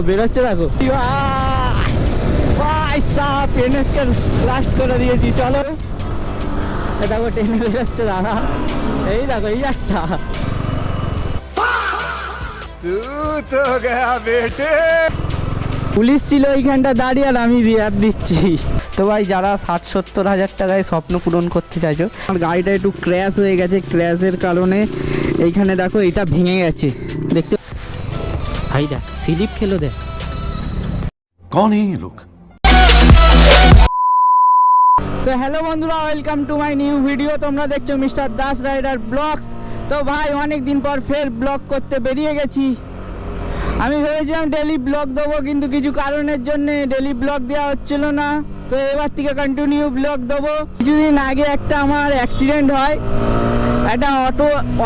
বেরোচ্ছে দেখো পেনেসকে লাস্ট করে দিয়েছি। চলো দেখো টেনে বেরোচ্ছে দাদা, এই দেখো এই একটা পুলিশ ছিল এইখানটা দাঁড়িয়ে আর আমি রিয়াপ দিচ্ছি। তো ভাই যারা 60-70 হাজার টাকায় স্বপ্ন পূরণ করতে চাইছো, আমার গাড়িটা একটু ক্র্যাশ হয়ে গেছে, ক্র্যাশের কারণে এইখানে দেখো এটা ভেঙে গেছে দেখতে ভাই, দেখ স্লিপ খেলো দেখ। कौन है ये लोग? তো হ্যালো বন্ধুরা, welcome to my new video. তোমরা দেখছো মিস্টার দাস রাইডার ব্লগস। তো ভাই অনেক দিন পর ফের ব্লগ করতে বেরিয়ে গেছি। আমি ভেবেছিলাম ডেলি ব্লগ দেবো, কিন্তু কিছু কারণের জন্য ডেলি ব্লগ দেওয়া হচ্ছিল না। তো এবার থেকে কন্টিনিউ ব্লগ দেবো। কিছুদিন আগে একটা আমার অ্যাক্সিডেন্ট হয়, একটা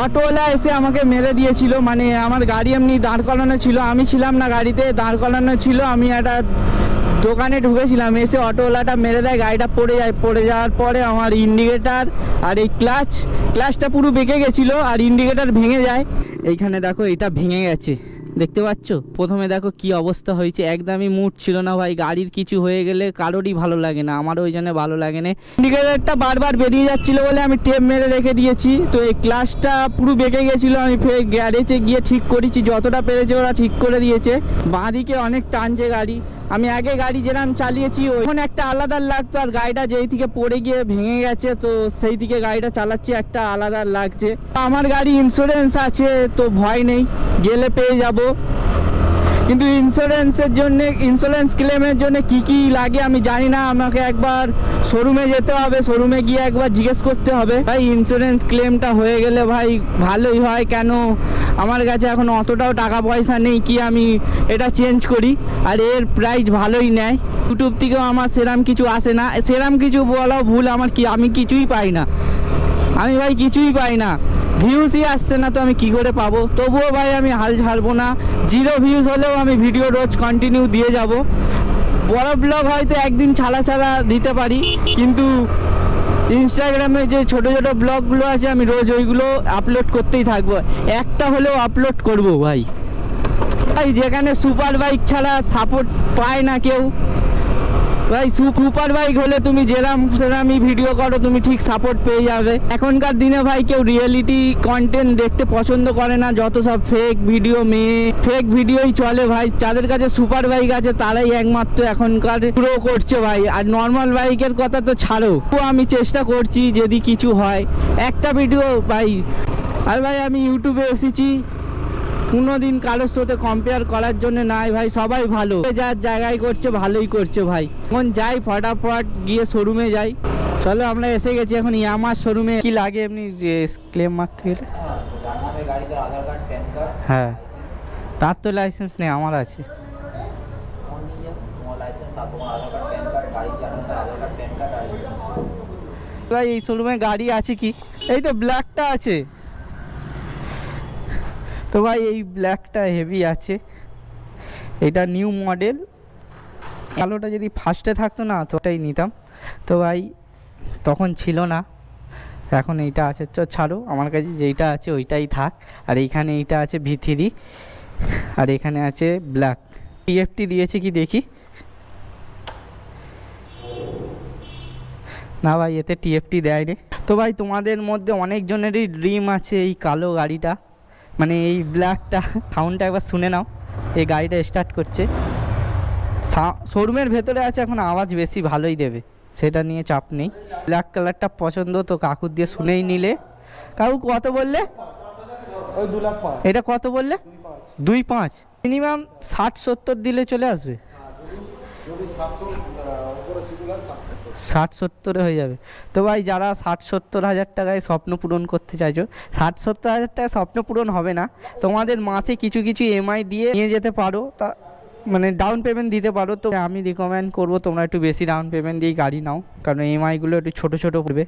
অটোওয়ালা এসে আমাকে মেরে দিয়েছিল। মানে আমার গাড়ি এমনি দাঁড় করানো ছিল, আমি ছিলাম না গাড়িতে, দাঁড় করানো ছিল। আমি একটা দোকানে ঢুকেছিলাম, এসে অটোওয়ালাটা মেরে দেয়, গাড়িটা পড়ে যায়। পড়ে যাওয়ার পরে আমার ইন্ডিকেটার আর এই ক্লাচটা পুরো বেঁকে গেছিলো আর ইন্ডিকেটার ভেঙে যায়। এইখানে দেখো এটা ভেঙে গেছে দেখতে পাচ্ছ। প্রথমে দেখো কি অবস্থা হয়েছে, একদমই মুড ছিল না ভাই। গাড়ির কিছু হয়ে গেলে কারোরই ভালো লাগে না, আমারও ওই জন্য ভালো লাগে না। ইন্ডিকেটারটা বারবার বেরিয়ে যাচ্ছিল বলে আমি টেপ মেরে রেখে দিয়েছি। তো এই ক্লাচটা পুরো বেঁকে গেছিলো, আমি ফের গ্যারেজে গিয়ে ঠিক করেছি, যতটা পেরেছে ওরা ঠিক করে দিয়েছে। বাঁদিকে অনেক টানছে গাড়ি, আমি আগে গাড়ি যেরকম চালিয়েছি ওখান একটা আলাদা লাগতো, আর গাড়িটা যেই থেকে পড়ে গিয়ে ভেঙে গেছে তো সেই দিকে গাড়িটা চালাচ্ছি একটা আলাদা লাগছে। আমার গাড়ি ইন্স্যুরেন্স আছে তো ভয় নেই, গেলে পেয়ে যাব। কিন্তু ইন্স্যুরেন্স ক্লেমের জন্য কি লাগে আমি জানি না, আমাকে একবার শোরুমে যেতে হবে, শোরুমে গিয়ে একবার জিজ্ঞেস করতে হবে। ভাই ইন্স্যুরেন্স ক্লেমটা হয়ে গেলে ভাই ভালোই হয়, কেন আমার কাছে এখন অতটাও টাকা পয়সা নেই কি আমি এটা চেঞ্জ করি, আর এর প্রাইস ভালোই নেয়। ইউটিউব থেকেও আমার সেরাম কিছু আসে না, সেরাম কিছু বলাও ভুল, আমি কিছুই পাই না, আমি ভাই কিছুই পাই না। ভিউজই আসছে না তো আমি কি করে পাবো। তবুও ভাই আমি হাল ছাড়বো না, 0 ভিউজ হলেও আমি ভিডিও রোজ কন্টিনিউ দিয়ে যাব। বড় ব্লগ হয়তো একদিন ছাড়া দিতে পারি, কিন্তু ইনস্টাগ্রামে যে ছোট ব্লগগুলো আছে আমি রোজ ওইগুলো আপলোড করতেই থাকবো, একটা হলেও আপলোড করব ভাই। যেখানে সুপার বাইক ছাড়া সাপোর্ট পায় না কেউ ভাই, সুপার বাইক হলে তুমি সেরামই ভিডিও করো, তুমি ঠিক সাপোর্ট পেয়ে যাবে। এখনকার দিনে ভাই কেউ রিয়েলিটি কন্টেন্ট দেখতে পছন্দ করে না, যত সব ফেক ভিডিওই চলে ভাই। যাদের কাছে সুপার বাইক আছে তারাই একমাত্র এখনকার প্রো করছে ভাই, আর নর্মাল বাইকের কথা তো ছাড়ো। তো আমি চেষ্টা করছি যদি কিছু হয় একটা ভিডিও ভাই। আর ভাই আমি ইউটিউবে এসেছি কোনোদিন কারোর সাথে কম্পেয়ার করার জন্য নাই ভাই, সবাই ভালো, যার জায়গায় করছে ভালোই করছে ভাই। এখন যাই ফটাফট গিয়ে শোরুমে যাই। চলো আমরা এসে গেছি এখন ইয়ামার শোরুমে। কি লাগে এমনি ক্লেম মারতে গেলে? হ্যাঁ, তার তো লাইসেন্স নেই, আমার আছে। ভাই এই শোরুমে গাড়ি আছে কি? এই তো ব্ল্যাকটা আছে। তো ভাই এই ব্ল্যাকটা হেভি আছে, এটা নিউ মডেল। কালোটা যদি ফার্স্টে থাকতো না তো ওটাই নিতাম, তো ভাই তখন ছিল না, এখন এইটা আছে। ছাড়ো, আমার কাছে যেইটা আছে ওইটাই থাক। আর এইখানে এইটা আছে V3, আর এখানে আছে ব্ল্যাক। TFT দিয়েছে কি দেখি, না ভাই এতে TFT দেয়নি। তো ভাই তোমাদের মধ্যে অনেকজনেরই ড্রিম আছে এই কালো গাড়িটা, মানে এই ব্ল্যাকটা। সাউন্ডটা একবার শুনে নাও, এই গাড়িটা স্টার্ট করছে, শোরুমের ভেতরে আছে, এখন আওয়াজ বেশি ভালোই দেবে, সেটা নিয়ে চাপ নেই। ব্ল্যাক কালারটা পছন্দ তো কাকুর দিয়ে শুনেই নিলে। কাকু কত বললে? ওই 2 লাখ। এটা কত বললে? 2.5। মিনিমাম 60-70 দিলে চলে আসবে, 60-70 হয়ে যাবে। তো ভাই যারা 60-70 হাজার টাকায় স্বপ্ন পূরণ করতে চাইছো, 60-70 হাজার টাকায় স্বপ্ন পূরণ হবে না, তোমাদের মাসে কিছু EMI দিয়ে নিয়ে যেতে পারো, তা মানে ডাউন পেমেন্ট দিতে পারো। তো আমি রিকমেন্ড করবো তোমরা একটু বেশি ডাউন পেমেন্ট দিয়ে গাড়ি নাও, কারণ EMIগুলো একটু ছোটো পড়বে।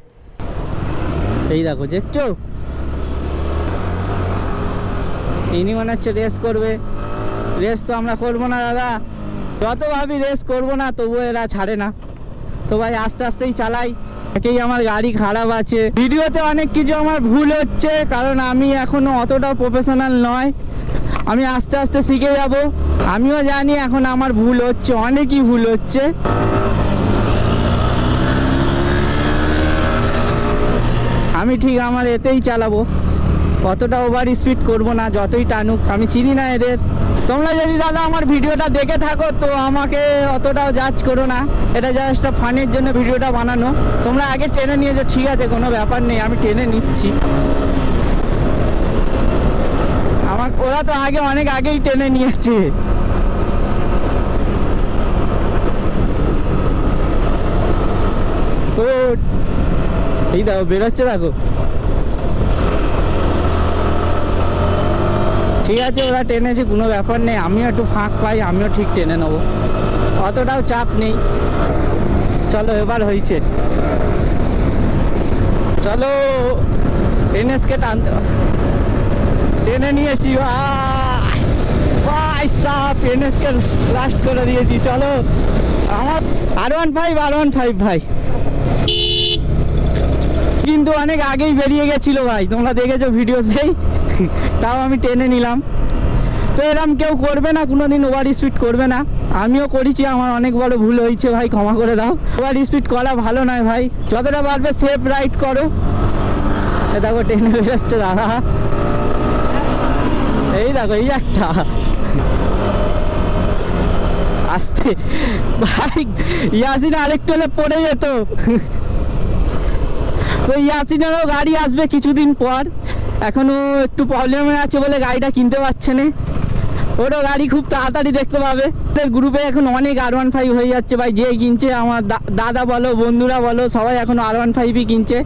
এই দেখো দেখছো, ইনি মনে হচ্ছে রেস করবে। রেস তো আমরা করবো না দাদা, যত ভাবি রেস করবো না তবুও এরা ছাড়ে না। তো ভাই আস্তে আস্তেই চালাই, একেই আমার গাড়ি খারাপ আছে। ভিডিওতে অনেক কিছু আমার ভুল হচ্ছে, কারণ আমি এখনও অতটা প্রফেশনাল নয়। আমি আস্তে আস্তে শিখে যাব। আমিও জানি এখন আমার ভুল হচ্ছে, অনেকই ভুল হচ্ছে। আমি ঠিক আমার এতেই চালাবো, অতটা ওভার স্পিড করব না, যতই টানুক। আমি চিনি না এদের। তোমরা যদি দাদা আমার ভিডিওটা দেখে থাকো তো আমাকে অতটাও জাজ করো না, এটা জাস্ট ফানের জন্য ভিডিওটা বানানো। তোমরা আগে টেনে নিয়েছো, ঠিক আছে, কোনো ব্যাপার নেই, আমি টেনে নিচ্ছি। ওরা তো আগে অনেক আগেই টেনে নিয়েছে। ও এই দেখো বেরোচ্ছে, দেখো। ঠিক আছে, ওরা টেনেছে, কোনো ব্যাপার নেই। আমিও একটু ফাঁক পাই, আমিও ঠিক টেনে নেবো, অতটাও চাপ নেই। চলো এবার হয়েছে, চলো এনএসকে টানতে। টেনে নিয়েছি ভাই সাপ, এনএসকে লাস্ট করে দিয়েছি। চলো আমার R15 ভাই কিন্তু অনেক আগেই বেরিয়ে গেছিল ভাই, তোমরা দেখেছো ভিডিওতেই। তাও আমি টেনে নিলাম। তো এরম কেউ করবে না, কোনোদিন ওভার স্পিড করবে না। আমিও করেছি, আমার অনেক বড় ভুল হয়েছে ভাই, ক্ষমা করে দাও। ওভার স্পিড করা ভালো নয় ভাই, যতটা পারবে সেফ রাইড করো। এ দেখো টেনে বেরোচ্ছে দাদা, এই দেখো এই একটা আসতে ভাই। ইয়াসিন আরেকটু হলে পড়ে যেত। তো ইয়াসিনেরও গাড়ি আসবে কিছুদিন পর, এখনো একটু প্রবলেমে আছে বলে গাড়িটা কিনতে পারছে না। ওরও গাড়ি খুব তাড়াতাড়ি দেখতে পাবে। গ্রুপে এখন অনেক R15 হয়ে যাচ্ছে ভাই, যে কিনছে আমার দাদা বলো, বন্ধুরা বলো, সবাই এখন R15ই কিনছে।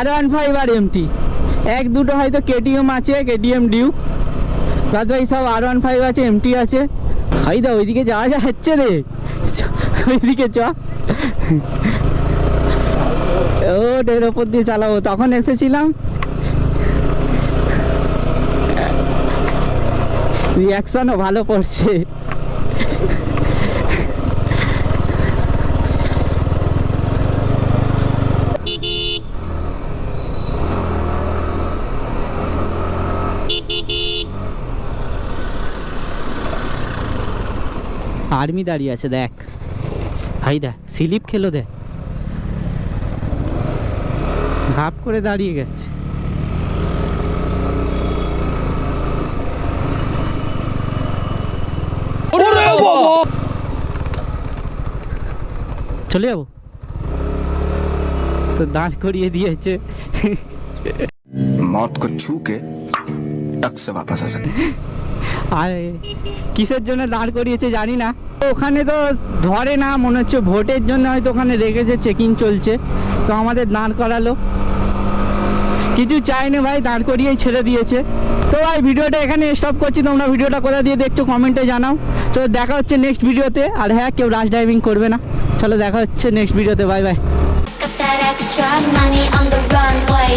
R15 আর এমটি, এক দুটো হয়তো কেটিএম আছে, কেটিএম ডিউক, বাদ ভাই সব R15 আছে, এমটি আছে। হাই দা ওইদিকে যাওয়া যাচ্ছে রে, ওইদিকে চ। ও এর ওপর দিয়ে চালাবো, তখন এসেছিলাম। রিয়াকশনও ভালো করছে। আর্মি দাঁড়িয়ে আছে দেখ, হাই দেখ স্লিপ খেলো, দেখ ঘাপ করে দাঁড়িয়ে গেছে। চলে যাবো তো, দাঁড় করিয়ে দিয়েছে। मौत को छू के टक से वापस आ सकते। আর কিসের জন্য দাঁড় করিয়েছে জানি না। ওখানে তো ধরে না, মনে হচ্ছে ভোটের জন্য হয়তো ওখানে রেখেছে, চেকিং চলছে, তো আমাদের দাঁড় করালো। কিছু চাই না ভাই, দাঁড় করিয়েই ছেড়ে দিয়েছে। তো ভাই ভিডিওটা এখানে স্টপ করছি। তোমরা ভিডিওটা কোথা দিয়ে দেখছো কমেন্টে জানাও। তো দেখা হচ্ছে নেক্সট ভিডিওতে। আর হ্যাঁ, কেউ রাশ ড্রাইভিং করবে না। চলো দেখা হচ্ছে নেক্সট ভিডিওতে, bye bye. Got that extra money on the runway.